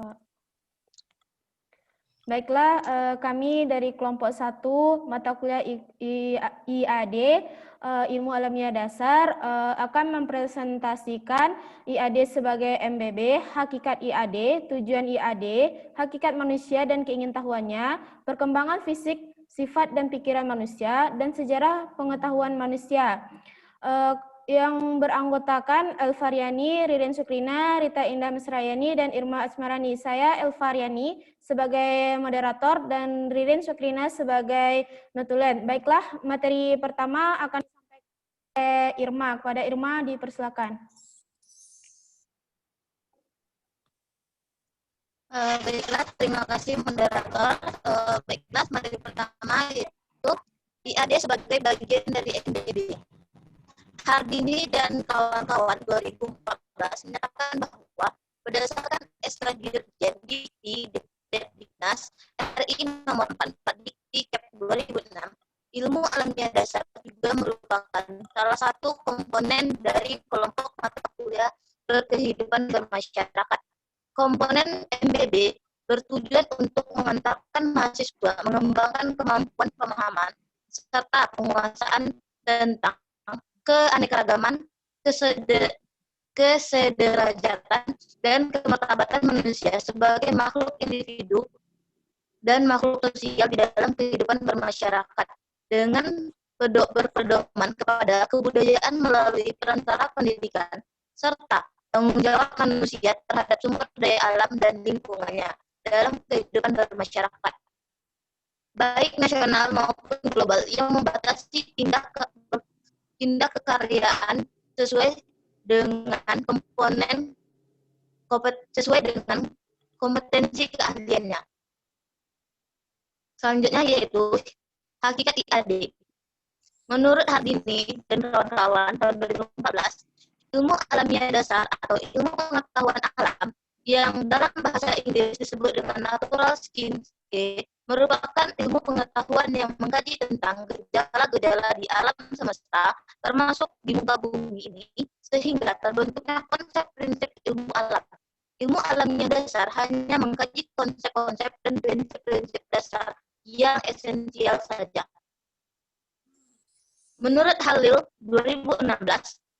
Kak. Baiklah, kami dari kelompok 1 mata kuliah IAD, Ilmu Alamiah Dasar, akan mempresentasikan IAD sebagai MBB, hakikat IAD, tujuan IAD, hakikat manusia dan keingintahuannya, perkembangan fisik, sifat dan pikiran manusia, dan sejarah pengetahuan manusia. Yang beranggotakan Elvaryani, Ririn Sukrina, Rita Indah Mesrayani, dan Irma Asmarani. Saya Elvaryani sebagai moderator dan Ririn Sukrina sebagai notulen. Baiklah, materi pertama akan disampaikan oleh Irma. Kepada Irma dipersilakan. Baiklah, terima kasih moderator. Baiklah, materi pertama yaitu IAD sebagai bagian dari MBB. Hardini dan kawan-kawan 2014 menyatakan bahwa berdasarkan SK Dirjen Dikti Diknas RI nomor 44 Dikti Cap 2006, ilmu alamiah dasar juga merupakan salah satu komponen dari kelompok mata kuliah kehidupan bermasyarakat. Komponen MBB bertujuan untuk mengantarkan mahasiswa mengembangkan kemampuan pemahaman serta penguasaan tentang keanekaragaman, kesederajatan, dan kemartabatan manusia sebagai makhluk individu dan makhluk sosial di dalam kehidupan bermasyarakat dengan berpedoman kepada kebudayaan melalui perantara pendidikan serta tanggung jawab manusia terhadap sumber daya alam dan lingkungannya dalam kehidupan bermasyarakat, baik nasional maupun global, yang membatasi tindak kekaryaan sesuai dengan kompetensi keahliannya. Selanjutnya yaitu hakikat IAD. Menurut Hardini dan kawan-kawan tahun 2014, ilmu alamiah dasar atau ilmu pengetahuan alam yang dalam bahasa Inggris disebut dengan natural science merupakan ilmu pengetahuan yang mengkaji tentang gejala-gejala di alam semesta, termasuk di muka bumi ini, sehingga terbentuknya konsep prinsip ilmu alam. Ilmu alamiah dasar hanya mengkaji konsep-konsep dan prinsip-prinsip dasar yang esensial saja. Menurut Halil 2016,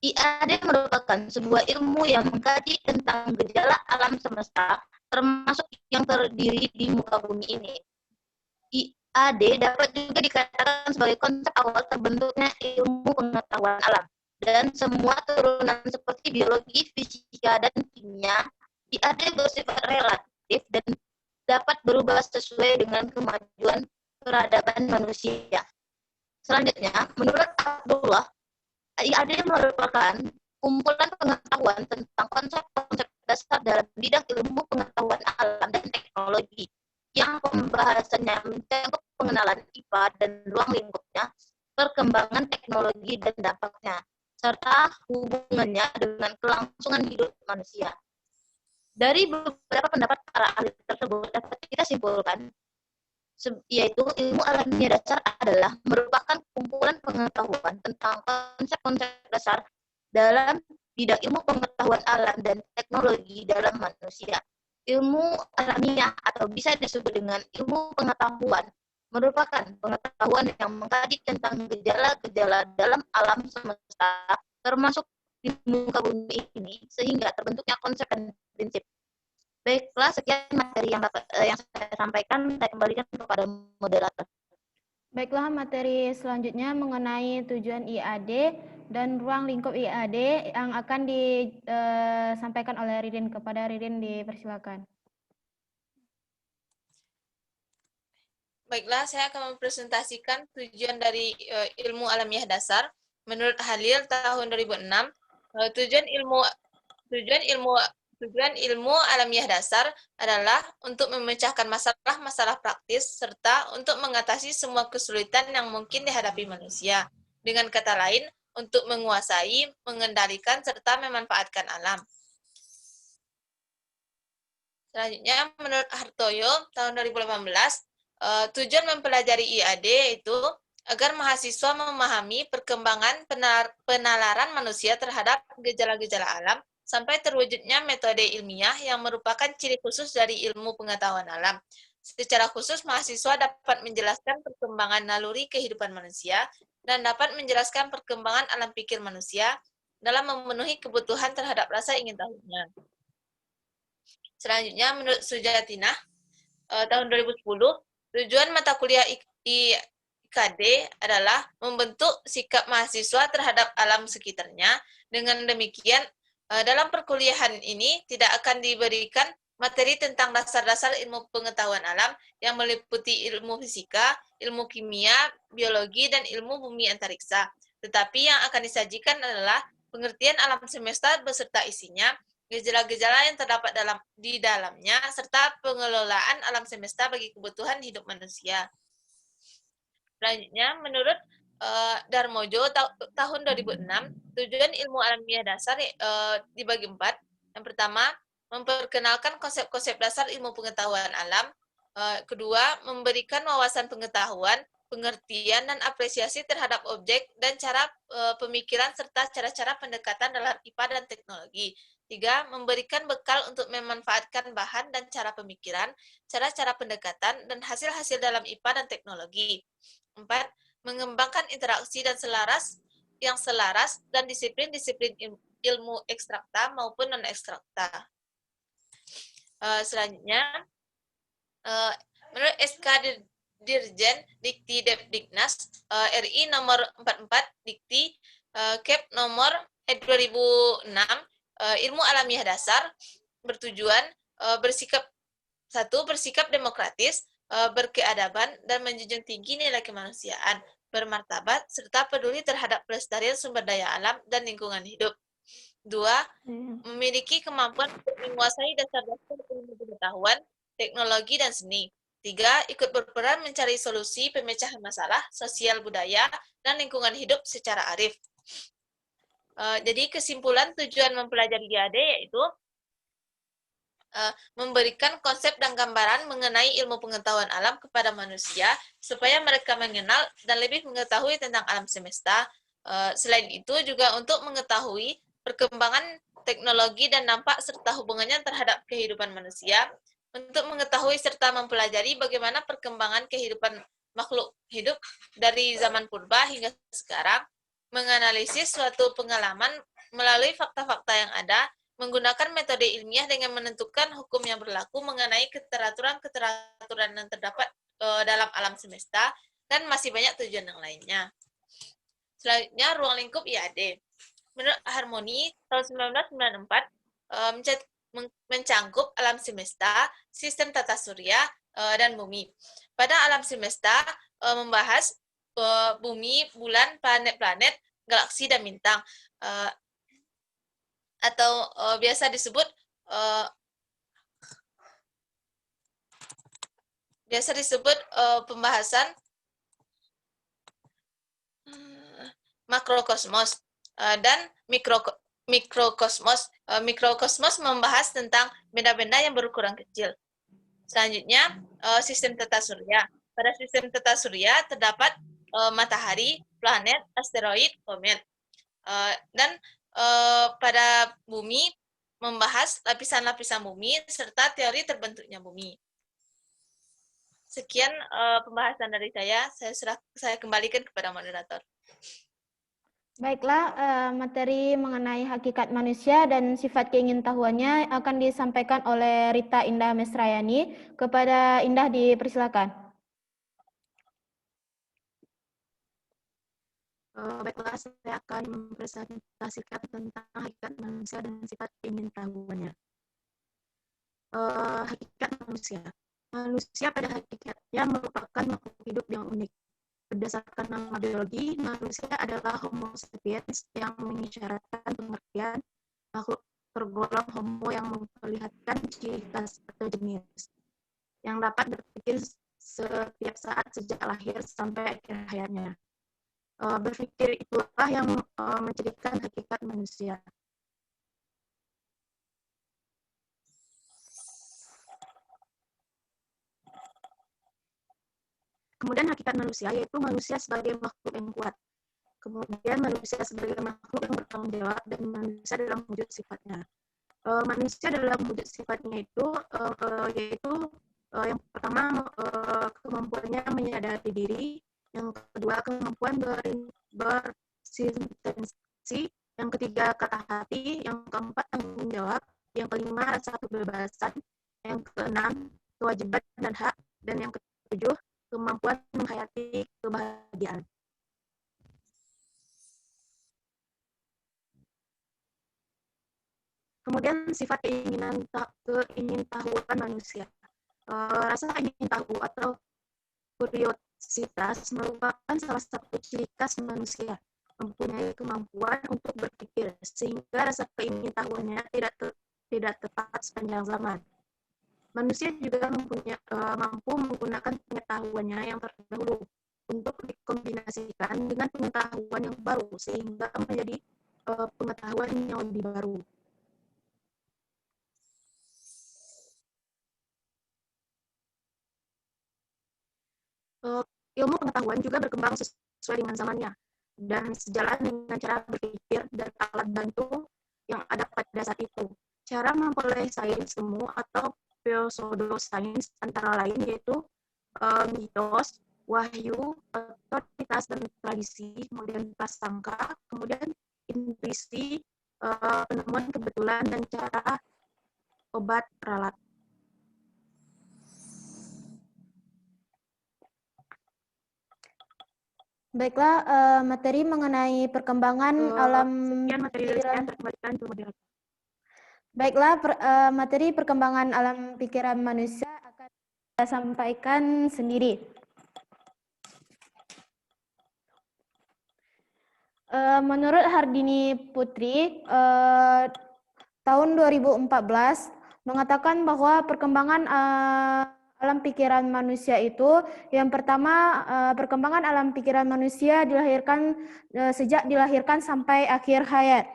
IAD merupakan sebuah ilmu yang mengkaji tentang gejala alam semesta, termasuk yang terdiri di muka bumi ini. IAD dapat juga dikatakan sebagai konsep awal terbentuknya ilmu pengetahuan alam, dan semua turunan seperti biologi, fisika, dan kimia. IAD bersifat relatif dan dapat berubah sesuai dengan kemajuan peradaban manusia. Selanjutnya, menurut Abdullah, IAD merupakan kumpulan pengetahuan tentang konsep-konsep dasar dalam bidang ilmu pengetahuan alam dan teknologi, yang pembahasannya mencakup pengenalan IPA dan ruang lingkupnya, perkembangan teknologi dan dampaknya, serta hubungannya dengan kelangsungan hidup manusia. Dari beberapa pendapat para ahli tersebut dapat kita simpulkan, yaitu ilmu alamiah dasar adalah merupakan kumpulan pengetahuan tentang konsep-konsep dasar dalam bidang ilmu pengetahuan alam dan teknologi dalam manusia. Ilmu alamiah atau bisa disebut dengan ilmu pengetahuan merupakan pengetahuan yang mengkaji tentang gejala-gejala dalam alam semesta, termasuk di muka bumi ini, sehingga terbentuknya konsep dan prinsip. Baiklah, sekian materi yang saya sampaikan. Saya kembalikan kepada moderator. Baiklah, materi selanjutnya mengenai tujuan IAD dan ruang lingkup IAD yang akan disampaikan oleh Ririn. Kepada Ririn dipersilakan. Baiklah, saya akan mempresentasikan tujuan dari ilmu alamiah dasar. Menurut Halil tahun 2006, tujuan ilmu alamiah dasar adalah untuk memecahkan masalah-masalah praktis serta untuk mengatasi semua kesulitan yang mungkin dihadapi manusia. Dengan kata lain, untuk menguasai, mengendalikan, serta memanfaatkan alam. Selanjutnya, menurut Hartoyo tahun 2018, tujuan mempelajari IAD itu agar mahasiswa memahami perkembangan penalaran manusia terhadap gejala-gejala alam sampai terwujudnya metode ilmiah yang merupakan ciri khusus dari ilmu pengetahuan alam. Secara khusus, mahasiswa dapat menjelaskan perkembangan naluri kehidupan manusia dan dapat menjelaskan perkembangan alam pikir manusia dalam memenuhi kebutuhan terhadap rasa ingin tahunya. Selanjutnya, menurut Sujatinah, tahun 2010, tujuan mata kuliah IKD adalah membentuk sikap mahasiswa terhadap alam sekitarnya. Dengan demikian, dalam perkuliahan ini tidak akan diberikan materi tentang dasar-dasar ilmu pengetahuan alam yang meliputi ilmu fisika, ilmu kimia, biologi, dan ilmu bumi antariksa. Tetapi yang akan disajikan adalah pengertian alam semesta beserta isinya, gejala-gejala yang terdapat di dalamnya, serta pengelolaan alam semesta bagi kebutuhan hidup manusia. Selanjutnya, menurut Darmojo tahun 2006, tujuan ilmu alamiah dasar dibagi 4. Yang pertama, memperkenalkan konsep-konsep dasar ilmu pengetahuan alam. Kedua, memberikan wawasan pengetahuan, pengertian, dan apresiasi terhadap objek dan cara pemikiran serta cara-cara pendekatan dalam IPA dan teknologi. 3. Memberikan bekal untuk memanfaatkan bahan dan cara pemikiran, cara-cara pendekatan, dan hasil-hasil dalam IPA dan teknologi. 4. Mengembangkan interaksi dan selaras dan disiplin-disiplin ilmu ekstrakta maupun non-ekstrakta. Selanjutnya, menurut SK Dirjen Dikti Depdiknas RI nomor 44 Dikti Kep nomor 2006, ilmu alamiah dasar bertujuan bersikap demokratis, berkeadaban, dan menjunjung tinggi nilai kemanusiaan, bermartabat, serta peduli terhadap pelestarian sumber daya alam dan lingkungan hidup. 2. Memiliki kemampuan untuk menguasai dasar-dasar ilmu pengetahuan, teknologi, dan seni. 3. Ikut berperan mencari solusi pemecahan masalah sosial budaya dan lingkungan hidup secara arif. Jadi kesimpulan tujuan mempelajari IAD yaitu memberikan konsep dan gambaran mengenai ilmu pengetahuan alam kepada manusia supaya mereka mengenal dan lebih mengetahui tentang alam semesta. Selain itu juga untuk mengetahui perkembangan teknologi dan dampak serta hubungannya terhadap kehidupan manusia, untuk mengetahui serta mempelajari bagaimana perkembangan kehidupan makhluk hidup dari zaman purba hingga sekarang, menganalisis suatu pengalaman melalui fakta-fakta yang ada, menggunakan metode ilmiah dengan menentukan hukum yang berlaku mengenai keteraturan yang terdapat dalam alam semesta, dan masih banyak tujuan yang lainnya. Selanjutnya, ruang lingkup IAD. Menurut Harmoni, tahun 1994, mencangkup alam semesta, sistem tata surya, dan bumi. Pada alam semesta, membahas bumi, bulan, planet-planet, galaksi, dan bintang. Atau biasa disebut pembahasan makrokosmos dan mikrokosmos. Mikrokosmos membahas tentang benda-benda yang berukuran kecil. Selanjutnya, sistem tata surya. Pada sistem tata surya terdapat matahari, planet, asteroid, komet. Dan pada bumi membahas lapisan-lapisan bumi serta teori terbentuknya bumi. Sekian pembahasan dari saya kembalikan kepada moderator. Baiklah, materi mengenai hakikat manusia dan sifat keingintahuannya akan disampaikan oleh Rita Indah Mesrayani. Kepada Indah dipersilakan. Baiklah, saya akan mempresentasikan tentang hakikat manusia dan sifat keingintahuannya. Hakikat manusia. Manusia pada hakikatnya merupakan makhluk hidup yang unik. Berdasarkan nama biologi, manusia adalah Homo sapiens yang mengisyaratkan pengertian makhluk tergolong Homo yang memperlihatkan ciri khas atau jenis yang dapat berpikir setiap saat sejak lahir sampai akhir hayatnya. Berpikir itulah yang menjadikan hakikat manusia. Kemudian hakikat manusia yaitu manusia sebagai makhluk yang kuat. Kemudian manusia sebagai makhluk yang bertanggung jawab dan manusia dalam wujud sifatnya. Manusia dalam wujud sifatnya itu yaitu yang pertama kemampuannya menyadari diri, yang kedua kemampuan bersintensi, yang ketiga kata hati, yang keempat tanggung jawab, yang kelima rasa kebebasan, yang keenam kewajiban dan hak, dan yang ketujuh kemampuan menghayati kebahagiaan. Kemudian sifat keingintahuan manusia. Rasa ingin tahu atau kuriositas merupakan salah satu ciri khas manusia, mempunyai kemampuan untuk berpikir, sehingga rasa keingintahuannya tidak tetap sepanjang zaman. Manusia juga mampu menggunakan pengetahuannya yang terdahulu untuk dikombinasikan dengan pengetahuan yang baru, sehingga menjadi pengetahuan yang lebih baru. Ilmu pengetahuan juga berkembang sesuai dengan zamannya dan sejalan dengan cara berpikir dan alat bantu yang ada pada saat itu. Cara memperoleh sains ilmu atau pseudosains antara lain yaitu mitos, wahyu, otoritas dan tradisi, kemudian prasangka, kemudian intuisi, penemuan kebetulan dan cara obat ralat. Baiklah, materi mengenai perkembangan alam Sekian materi dari saya, pikiran. terkembalikan ke moderator. Baiklah, materi perkembangan alam pikiran manusia akan saya sampaikan sendiri. Menurut Hardini Putri, tahun 2014 mengatakan bahwa perkembangan alam pikiran manusia itu, yang pertama, perkembangan alam pikiran manusia dilahirkan sejak dilahirkan sampai akhir hayat.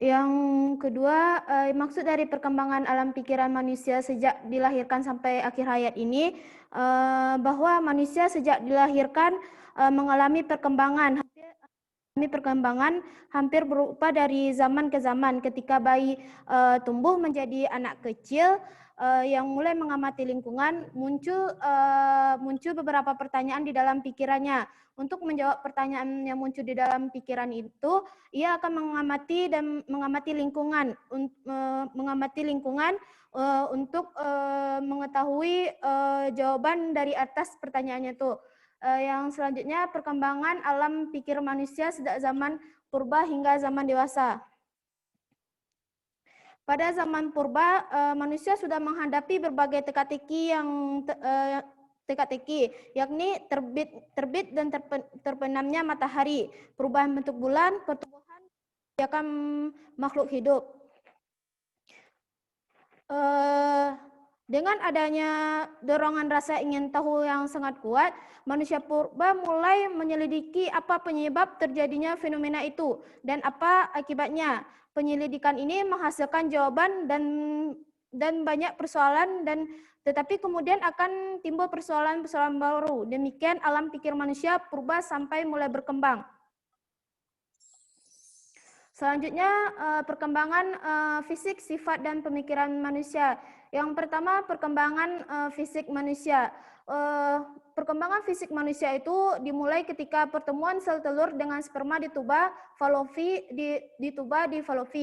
Yang kedua, maksud dari perkembangan alam pikiran manusia sejak dilahirkan sampai akhir hayat ini, bahwa manusia sejak dilahirkan mengalami perkembangan hampir berupa dari zaman ke zaman. Ketika bayi tumbuh menjadi anak kecil yang mulai mengamati lingkungan, muncul beberapa pertanyaan di dalam pikirannya. Untuk menjawab pertanyaan yang muncul di dalam pikiran itu, ia akan mengamati lingkungan untuk mengetahui jawaban dari atas pertanyaannya itu. Yang selanjutnya, perkembangan alam pikir manusia sejak zaman purba hingga zaman dewasa. Pada zaman purba, manusia sudah menghadapi berbagai teka-teki yakni terbit dan terbenamnya matahari, perubahan bentuk bulan, pertumbuhan kebijakan makhluk hidup. Dengan adanya dorongan rasa ingin tahu yang sangat kuat, manusia purba mulai menyelidiki apa penyebab terjadinya fenomena itu dan apa akibatnya. Penyelidikan ini menghasilkan jawaban dan banyak persoalan, tetapi kemudian akan timbul persoalan-persoalan baru. Demikian alam pikir manusia purba sampai mulai berkembang. Selanjutnya, perkembangan fisik, sifat, dan pemikiran manusia. Yang pertama, perkembangan fisik manusia. Perkembangan fisik manusia itu dimulai ketika pertemuan sel telur dengan sperma di tuba fallopi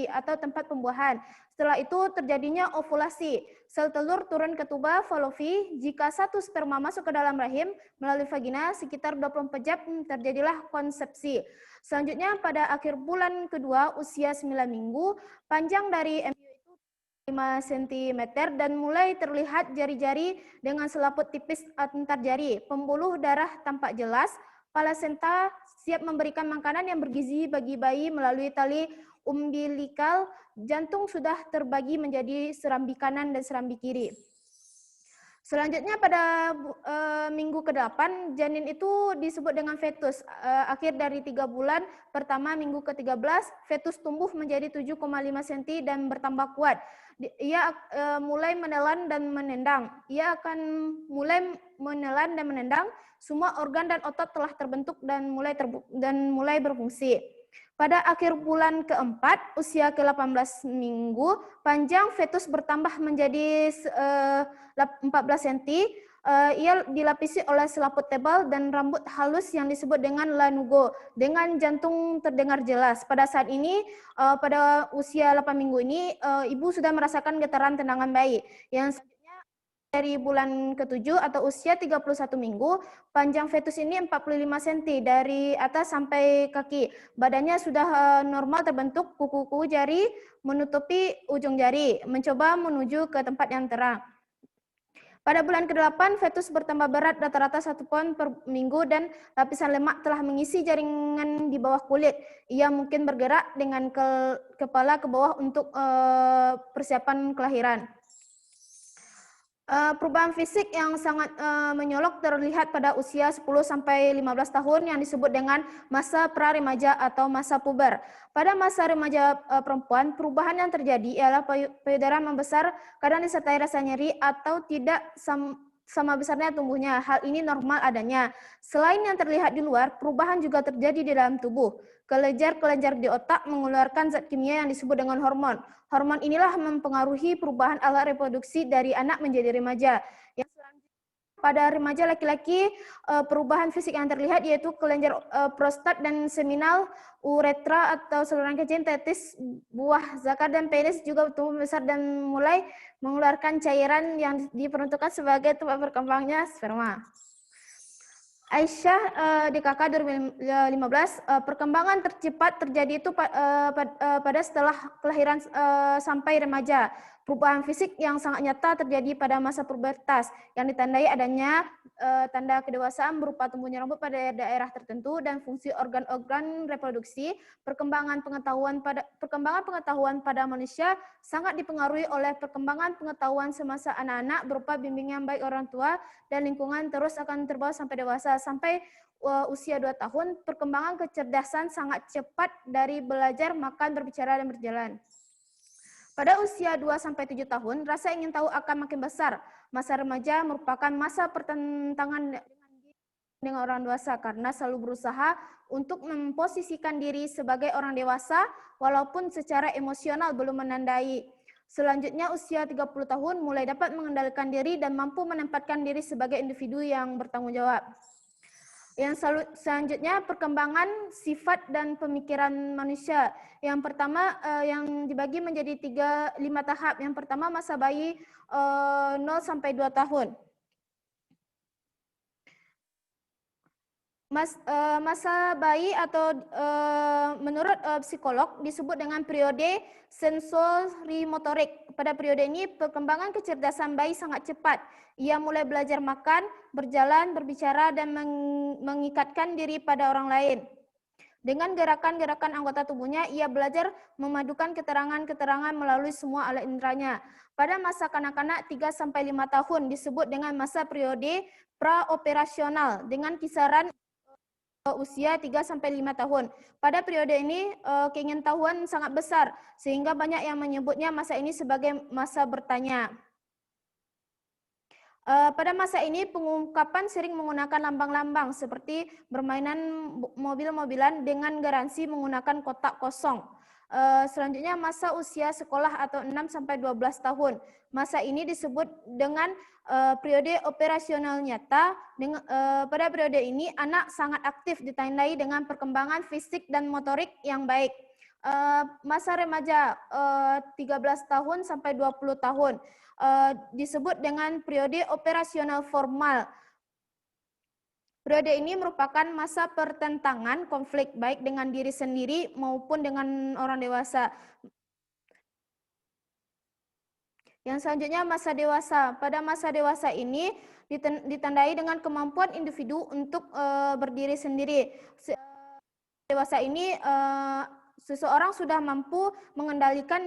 atau tempat pembuahan. Setelah itu terjadinya ovulasi. Sel telur turun ke tuba fallopi. Jika satu sperma masuk ke dalam rahim melalui vagina, sekitar 24 jam terjadilah konsepsi. Selanjutnya, pada akhir bulan kedua usia 9 minggu, panjang dari embryo itu 5 cm dan mulai terlihat jari-jari dengan selaput tipis antar jari. Pembuluh darah tampak jelas. Plasenta siap memberikan makanan yang bergizi bagi bayi melalui tali umbilikal, jantung sudah terbagi menjadi serambi kanan dan serambi kiri. Selanjutnya pada minggu ke-8, janin itu disebut dengan fetus. Akhir dari 3 bulan pertama minggu ke-13, fetus tumbuh menjadi 7,5 cm dan bertambah kuat. Ia mulai menelan dan menendang. Ia akan mulai menelan dan menendang. Semua organ dan otot telah terbentuk dan mulai berfungsi. Pada akhir bulan ke-4, usia ke-18 minggu, panjang fetus bertambah menjadi 14 cm. Ia dilapisi oleh selaput tebal dan rambut halus yang disebut dengan lanugo, dengan jantung terdengar jelas. Pada saat ini, pada usia 8 minggu ini, ibu sudah merasakan getaran tendangan bayi. Yang dari bulan ke-7 atau usia 31 minggu, panjang fetus ini 45 cm dari atas sampai kaki. Badannya sudah normal terbentuk, kuku-kuku jari menutupi ujung jari, mencoba menuju ke tempat yang terang. Pada bulan ke-8, fetus bertambah berat rata-rata 1 pound per minggu dan lapisan lemak telah mengisi jaringan di bawah kulit. Ia mungkin bergerak dengan kepala ke bawah untuk persiapan kelahiran. Perubahan fisik yang sangat menyolok terlihat pada usia 10-15 tahun yang disebut dengan masa pra-remaja atau masa puber. Pada masa remaja perempuan, perubahan yang terjadi ialah payudara membesar, kadang disertai rasa nyeri atau tidak sama besarnya tumbuhnya. Hal ini normal adanya. Selain yang terlihat di luar, perubahan juga terjadi di dalam tubuh. Kelenjar-kelenjar di otak mengeluarkan zat kimia yang disebut dengan hormon. Hormon inilah mempengaruhi perubahan alat reproduksi dari anak menjadi remaja. Yang selanjutnya, pada remaja laki-laki, perubahan fisik yang terlihat yaitu kelenjar prostat dan seminal, uretra atau saluran kencing, testis, buah zakar dan penis juga tumbuh besar dan mulai mengeluarkan cairan yang diperuntukkan sebagai tempat berkembangnya sperma. Aisyah DKK 2015, perkembangan tercepat terjadi itu pada setelah kelahiran sampai remaja. Perubahan fisik yang sangat nyata terjadi pada masa pubertas yang ditandai adanya tanda kedewasaan berupa tumbuhnya rambut pada daerah tertentu dan fungsi organ-organ reproduksi. Perkembangan pengetahuan pada manusia sangat dipengaruhi oleh perkembangan pengetahuan semasa anak-anak berupa bimbingan baik orang tua dan lingkungan, terus akan terbawa sampai dewasa. Sampai usia 2 tahun, perkembangan kecerdasan sangat cepat dari belajar, makan, berbicara, dan berjalan. Pada usia 2-7 tahun, rasa ingin tahu akan makin besar. Masa remaja merupakan masa pertentangan dengan orang dewasa karena selalu berusaha untuk memposisikan diri sebagai orang dewasa walaupun secara emosional belum menandai. Selanjutnya usia 30 tahun mulai dapat mengendalikan diri dan mampu menempatkan diri sebagai individu yang bertanggung jawab. Yang selanjutnya perkembangan sifat dan pemikiran manusia. Yang pertama yang dibagi menjadi 5 tahap. Yang pertama masa bayi 0-2 tahun. Masa bayi atau menurut psikolog disebut dengan periode sensorimotorik. Pada periode ini perkembangan kecerdasan bayi sangat cepat. Ia mulai belajar makan, berjalan, berbicara, dan mengikatkan diri pada orang lain. Dengan gerakan-gerakan anggota tubuhnya, ia belajar memadukan keterangan-keterangan melalui semua alat inderanya. Pada masa kanak-kanak 3-5 tahun disebut dengan masa periode praoperasional dengan kisaran usia 3-5 tahun. Pada periode ini keingintahuan sangat besar sehingga banyak yang menyebutnya masa ini sebagai masa bertanya. Pada masa ini pengungkapan sering menggunakan lambang-lambang seperti bermainan mobil-mobilan dengan garansi menggunakan kotak kosong. Selanjutnya masa usia sekolah atau 6-12 tahun. Masa ini disebut dengan periode operasional nyata. Pada periode ini anak sangat aktif ditandai dengan perkembangan fisik dan motorik yang baik. Masa remaja 13 tahun sampai 20 tahun disebut dengan periode operasional formal. Periode ini merupakan masa pertentangan konflik baik dengan diri sendiri maupun dengan orang dewasa. Yang selanjutnya masa dewasa. Pada masa dewasa ini ditandai dengan kemampuan individu untuk berdiri sendiri. Dewasa ini seseorang sudah mampu mengendalikan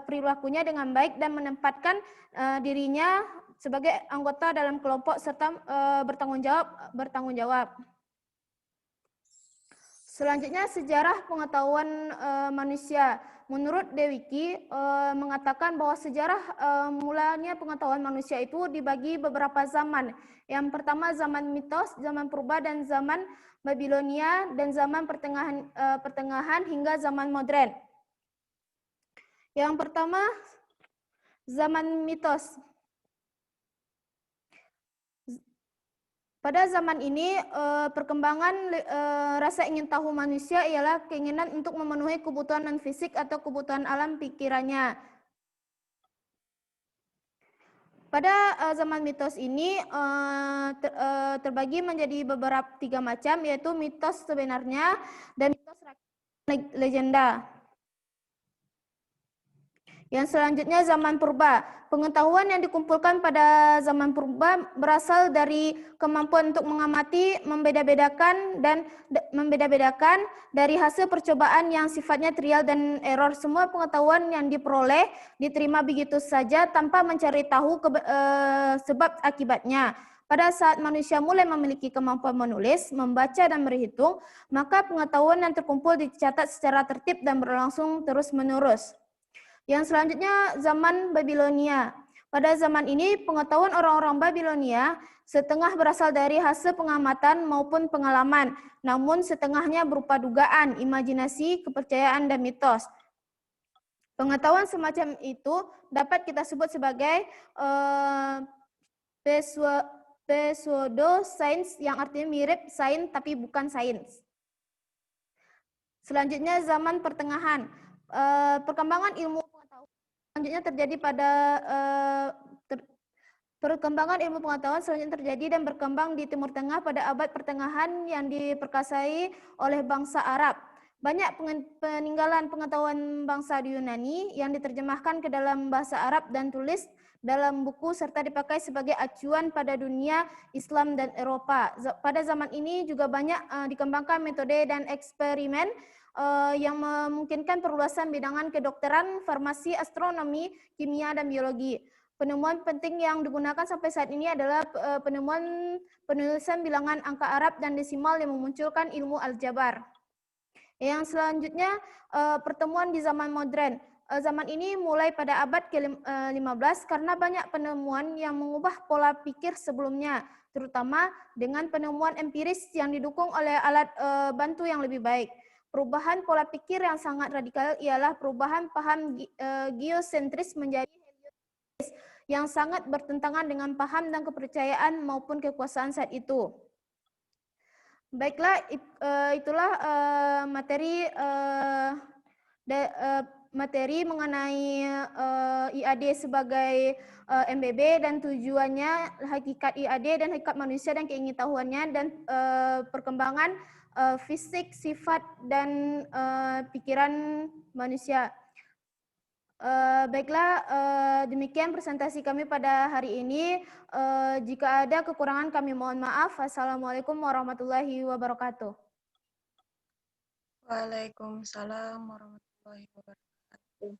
perilakunya dengan baik dan menempatkan dirinya sebagai anggota dalam kelompok serta bertanggung jawab. Selanjutnya, sejarah pengetahuan manusia. Menurut Dewiki mengatakan bahwa sejarah mulanya pengetahuan manusia itu dibagi beberapa zaman. Yang pertama zaman mitos, zaman purba, dan zaman Babilonia, dan zaman pertengahan hingga zaman modern. Yang pertama, zaman mitos. Pada zaman ini, perkembangan rasa ingin tahu manusia ialah keinginan untuk memenuhi kebutuhan non-fisik atau kebutuhan alam pikirannya. Pada zaman mitos ini terbagi menjadi tiga macam, yaitu mitos sebenarnya dan mitos legenda. Yang selanjutnya zaman purba. Pengetahuan yang dikumpulkan pada zaman purba berasal dari kemampuan untuk mengamati, membeda-bedakan dari hasil percobaan yang sifatnya trial dan error. Semua pengetahuan yang diperoleh diterima begitu saja tanpa mencari tahu sebab akibatnya. Pada saat manusia mulai memiliki kemampuan menulis, membaca, dan berhitung, maka pengetahuan yang terkumpul dicatat secara tertib dan berlangsung terus-menerus. Yang selanjutnya zaman Babilonia. Pada zaman ini pengetahuan orang-orang Babilonia setengah berasal dari hasil pengamatan maupun pengalaman, namun setengahnya berupa dugaan, imajinasi, kepercayaan, dan mitos. Pengetahuan semacam itu dapat kita sebut sebagai pseudo-sains, yang artinya mirip sains tapi bukan sains. Selanjutnya zaman pertengahan. Perkembangan ilmu selanjutnya terjadi pada perkembangan ilmu pengetahuan selanjutnya terjadi dan berkembang di Timur Tengah pada abad pertengahan yang diperkasai oleh bangsa Arab. Banyak peninggalan pengetahuan bangsa Yunani yang diterjemahkan ke dalam bahasa Arab dan tulis dalam buku serta dipakai sebagai acuan pada dunia Islam dan Eropa. Pada zaman ini juga banyak dikembangkan metode dan eksperimen yang memungkinkan perluasan bidangan kedokteran, farmasi, astronomi, kimia, dan biologi. Penemuan penting yang digunakan sampai saat ini adalah penemuan penulisan bilangan angka Arab dan desimal yang memunculkan ilmu aljabar. Yang selanjutnya, pertemuan di zaman modern. Zaman ini mulai pada abad ke-15 karena banyak penemuan yang mengubah pola pikir sebelumnya, terutama dengan penemuan empiris yang didukung oleh alat bantu yang lebih baik. Perubahan pola pikir yang sangat radikal ialah perubahan paham geosentris menjadi heliocentris yang sangat bertentangan dengan paham dan kepercayaan maupun kekuasaan saat itu. Baiklah, itulah materi mengenai IAD sebagai MBB dan tujuannya, hakikat IAD dan hakikat manusia dan keingintahuannya, dan perkembangan fisik, sifat, dan pikiran manusia. Baiklah, demikian presentasi kami pada hari ini. Jika ada kekurangan kami mohon maaf. Assalamualaikum warahmatullahi wabarakatuh. Waalaikumsalam warahmatullahi wabarakatuh.